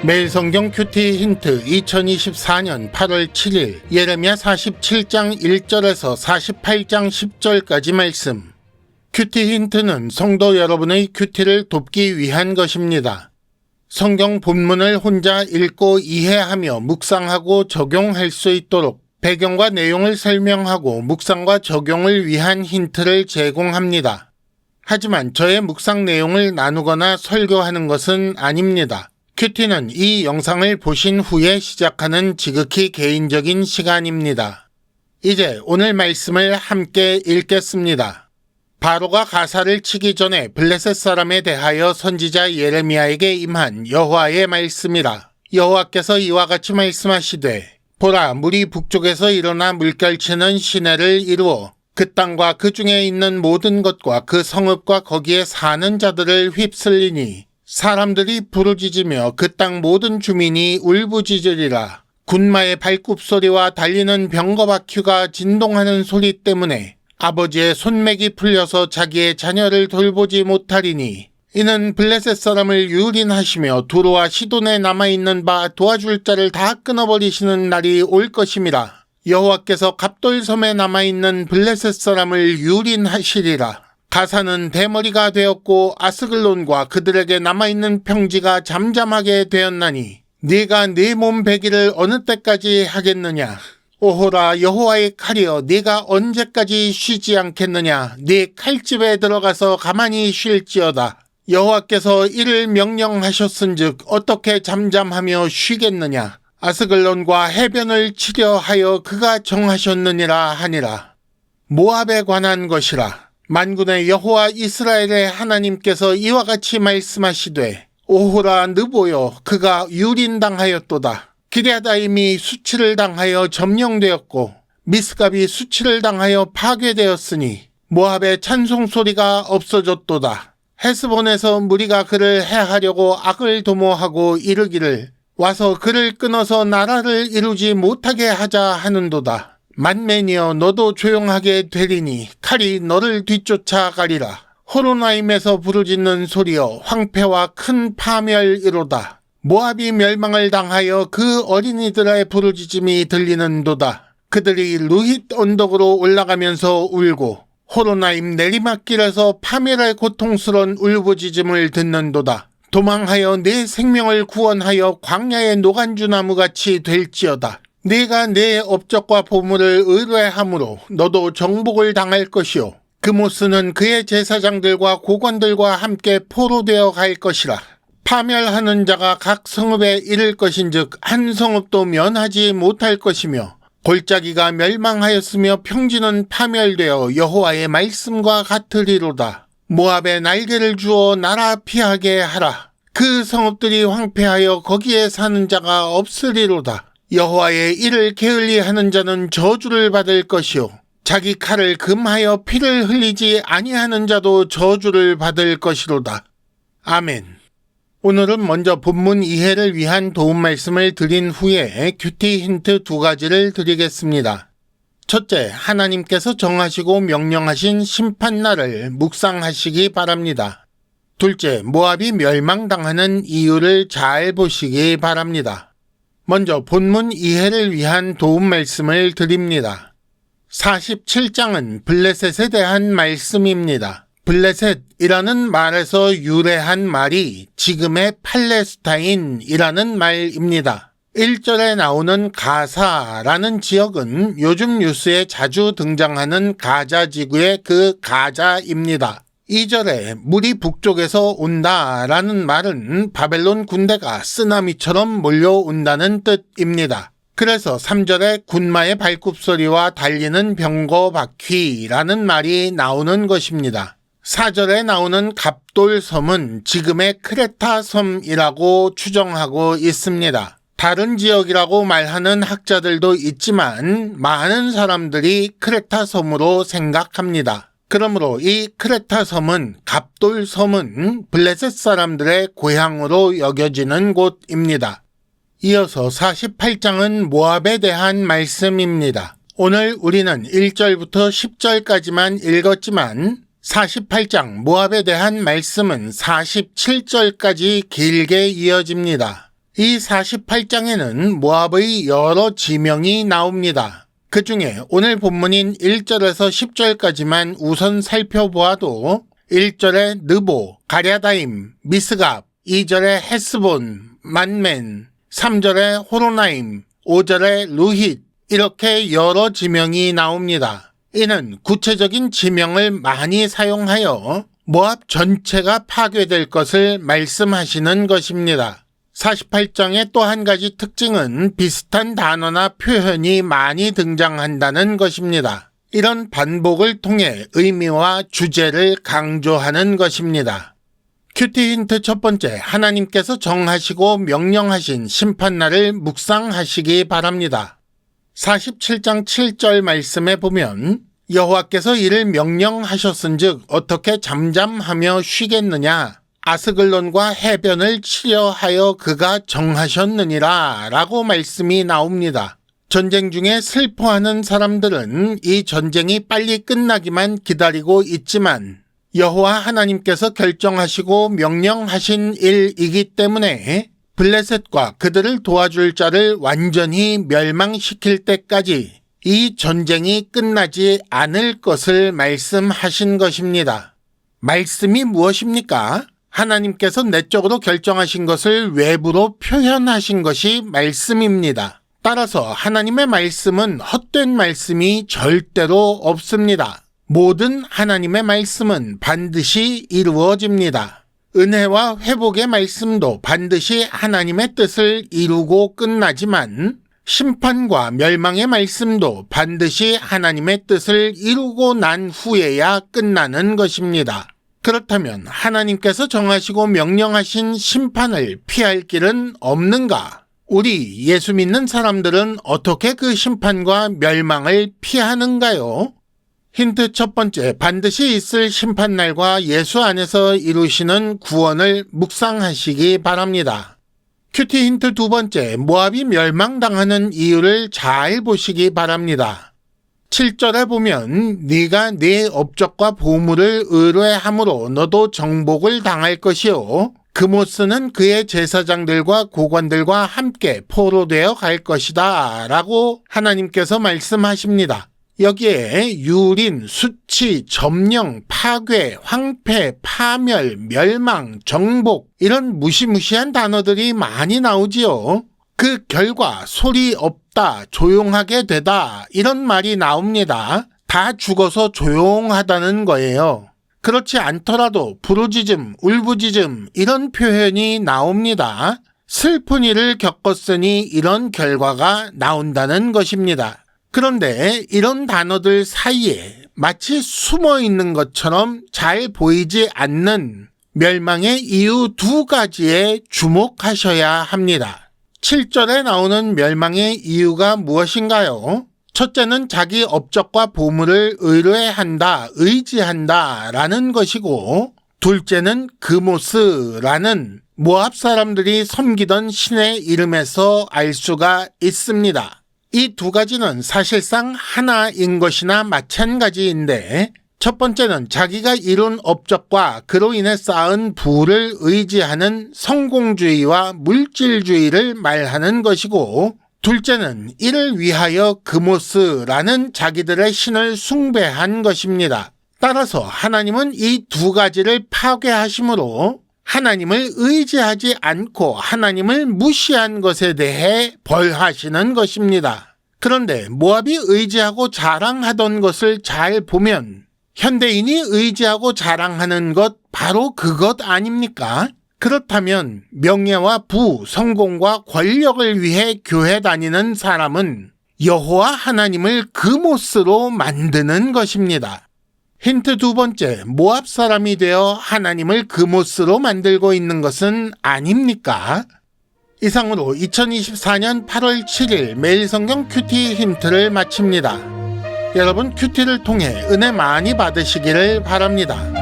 매일 성경 큐티 힌트 2024년 8월 7일 예레미야 47장 1절에서 48장 10절까지 말씀. 큐티 힌트는 성도 여러분의 큐티를 돕기 위한 것입니다. 성경 본문을 혼자 읽고 이해하며 묵상하고 적용할 수 있도록 배경과 내용을 설명하고 묵상과 적용을 위한 힌트를 제공합니다. 하지만 저의 묵상 내용을 나누거나 설교하는 것은 아닙니다. 큐티는 이 영상을 보신 후에 시작하는 지극히 개인적인 시간입니다. 이제 오늘 말씀을 함께 읽겠습니다. 바로가 가사를 치기 전에 블레셋 사람에 대하여 선지자 예레미야에게 임한 여호와의 말씀이라. 여호와께서 이와 같이 말씀하시되 보라, 물이 북쪽에서 일어나 물결치는 시내를 이루어 그 땅과 그 중에 있는 모든 것과 그 성읍과 거기에 사는 자들을 휩쓸리니 사람들이 부르짖으며 그 땅 모든 주민이 울부짖으리라. 군마의 발굽소리와 달리는 병거바퀴가 진동하는 소리 때문에 아버지의 손맥이 풀려서 자기의 자녀를 돌보지 못하리니 이는 블레셋 사람을 유린하시며 두로와 시돈에 남아있는 바 도와줄 자를 다 끊어버리시는 날이 올 것임이라. 여호와께서 갑돌섬에 남아있는 블레셋 사람을 유린하시리라. 가사는 대머리가 되었고 아스글론과 그들에게 남아있는 평지가 잠잠하게 되었나니 네가 네 몸 배기를 어느 때까지 하겠느냐. 오호라, 여호와의 칼이여, 네가 언제까지 쉬지 않겠느냐. 네 칼집에 들어가서 가만히 쉴지어다. 여호와께서 이를 명령하셨은즉 어떻게 잠잠하며 쉬겠느냐. 아스글론과 해변을 치려 하여 그가 정하셨느니라 하니라. 모압에 관한 것이라. 만군의 여호와 이스라엘의 하나님께서 이와 같이 말씀하시되 오호라, 느보여, 그가 유린당하였도다. 기럇아임이 수치를 당하여 점령되었고 미스갑이 수치를 당하여 파괴되었으니 모압의 찬송소리가 없어졌도다. 헤스본에서 무리가 그를 해하려고 악을 도모하고 이르기를 와서 그를 끊어서 나라를 이루지 못하게 하자 하는도다. 만맨이여, 너도 조용하게 되리니 칼이 너를 뒤쫓아가리라. 호로나임에서 부르짖는 소리여, 황폐와 큰 파멸이로다. 모압이 멸망을 당하여 그 어린이들의 부르짖음이 들리는도다. 그들이 루힛 언덕으로 올라가면서 울고 호로나임 내리막길에서 파멸의 고통스러운 울부짖음을 듣는도다. 도망하여 내 생명을 구원하여 광야의 노간주나무같이 될지어다. 네가 내 업적과 보물을 의뢰함으로 너도 정복을 당할 것이요 그모스는 그의 제사장들과 고관들과 함께 포로되어 갈 것이라. 파멸하는 자가 각 성읍에 이를 것인즉 한 성읍도 면하지 못할 것이며 골짜기가 멸망하였으며 평지는 파멸되어 여호와의 말씀과 같으리로다. 모압에 날개를 주어 나라 피하게 하라. 그 성읍들이 황폐하여 거기에 사는 자가 없으리로다. 여호와의 일을 게을리하는 자는 저주를 받을 것이요 자기 칼을 금하여 피를 흘리지 아니하는 자도 저주를 받을 것이로다. 아멘. 오늘은 먼저 본문 이해를 위한 도움 말씀을 드린 후에 큐티 힌트 2가지를 드리겠습니다. 첫째, 하나님께서 정하시고 명령하신 심판날을 묵상하시기 바랍니다. 둘째, 모압이 멸망당하는 이유를 잘 보시기 바랍니다. 먼저 본문 이해를 위한 도움 말씀을 드립니다. 47장은 블레셋에 대한 말씀입니다. 블레셋이라는 말에서 유래한 말이 지금의 팔레스타인이라는 말입니다. 1절에 나오는 가사라는 지역은 요즘 뉴스에 자주 등장하는 가자 지구의 그 가자입니다. 2절에 물이 북쪽에서 온다라는 말은 바벨론 군대가 쓰나미처럼 몰려온다는 뜻입니다. 그래서 3절에 군마의 발굽소리와 달리는 병거바퀴라는 말이 나오는 것입니다. 4절에 나오는 갑돌섬은 지금의 크레타 섬이라고 추정하고 있습니다. 다른 지역이라고 말하는 학자들도 있지만 많은 사람들이 크레타 섬으로 생각합니다. 그러므로 이 크레타 섬은 갑돌섬은 블레셋 사람들의 고향으로 여겨지는 곳입니다. 이어서 48장은 모압에 대한 말씀입니다. 오늘 우리는 1절부터 10절까지만 읽었지만 48장 모압에 대한 말씀은 47절까지 길게 이어집니다. 이 48장에는 모압의 여러 지명이 나옵니다. 그 중에 오늘 본문인 1절에서 10절까지만 우선 살펴보아도 1절에 느보, 가랴다임, 미스갑, 2절에 헤스본, 만멘, 3절에 호로나임, 5절에 루힛 이렇게 여러 지명이 나옵니다. 이는 구체적인 지명을 많이 사용하여 모압 전체가 파괴될 것을 말씀하시는 것입니다. 48장의 또 한 가지 특징은 비슷한 단어나 표현이 많이 등장한다는 것입니다. 이런 반복을 통해 의미와 주제를 강조하는 것입니다. 큐티 힌트 첫 번째, 하나님께서 정하시고 명령하신 심판날을 묵상하시기 바랍니다. 47장 7절 말씀에 보면 여호와께서 이를 명령하셨은즉 어떻게 잠잠하며 쉬겠느냐? 아스글론과 해변을 치려 하여 그가 정하셨느니라 라고 말씀이 나옵니다. 전쟁 중에 슬퍼하는 사람들은 이 전쟁이 빨리 끝나기만 기다리고 있지만 여호와 하나님께서 결정하시고 명령하신 일이기 때문에 블레셋과 그들을 도와줄 자를 완전히 멸망시킬 때까지 이 전쟁이 끝나지 않을 것을 말씀하신 것입니다. 말씀이 무엇입니까? 하나님께서 내적으로 결정하신 것을 외부로 표현하신 것이 말씀입니다. 따라서 하나님의 말씀은 헛된 말씀이 절대로 없습니다. 모든 하나님의 말씀은 반드시 이루어집니다. 은혜와 회복의 말씀도 반드시 하나님의 뜻을 이루고 끝나지만 심판과 멸망의 말씀도 반드시 하나님의 뜻을 이루고 난 후에야 끝나는 것입니다. 그렇다면 하나님께서 정하시고 명령하신 심판을 피할 길은 없는가? 우리 예수 믿는 사람들은 어떻게 그 심판과 멸망을 피하는가요? 힌트 첫 번째, 반드시 있을 심판날과 예수 안에서 이루시는 구원을 묵상하시기 바랍니다. 큐티 힌트 두 번째, 모압이 멸망당하는 이유를 잘 보시기 바랍니다. 7절에 보면 네가 네 업적과 보물을 의뢰함으로 너도 정복을 당할 것이요 그모스는 그의 제사장들과 고관들과 함께 포로되어 갈 것이다 라고 하나님께서 말씀하십니다. 여기에 유린, 수치, 점령, 파괴, 황폐, 파멸, 멸망, 정복 이런 무시무시한 단어들이 많이 나오지요. 그 결과 소리 없다, 조용하게 되다 이런 말이 나옵니다. 다 죽어서 조용하다는 거예요. 그렇지 않더라도 부르짖음, 울부짖음 이런 표현이 나옵니다. 슬픈 일을 겪었으니 이런 결과가 나온다는 것입니다. 그런데 이런 단어들 사이에 마치 숨어 있는 것처럼 잘 보이지 않는 멸망의 이유 두 가지에 주목하셔야 합니다. 7절에 나오는 멸망의 이유가 무엇인가요? 첫째는 자기 업적과 보물을 의뢰한다, 의지한다 라는 것이고 둘째는 그모스라는 모압 사람들이 섬기던 신의 이름에서 알 수가 있습니다. 이 두 가지는 사실상 하나인 것이나 마찬가지인데 첫 번째는 자기가 이룬 업적과 그로 인해 쌓은 부를 의지하는 성공주의와 물질주의를 말하는 것이고 둘째는 이를 위하여 그모스라는 자기들의 신을 숭배한 것입니다. 따라서 하나님은 이 두 가지를 파괴하심으로 하나님을 의지하지 않고 하나님을 무시한 것에 대해 벌하시는 것입니다. 그런데 모압이 의지하고 자랑하던 것을 잘 보면 현대인이 의지하고 자랑하는 것 바로 그것 아닙니까? 그렇다면 명예와 부, 성공과 권력을 위해 교회 다니는 사람은 여호와 하나님을 그모스로 만드는 것입니다. 힌트 두 번째, 모압 사람이 되어 하나님을 그모스로 만들고 있는 것은 아닙니까? 이상으로 2024년 8월 7일 매일 성경 큐티 힌트를 마칩니다. 여러분 큐티를 통해 은혜 많이 받으시기를 바랍니다.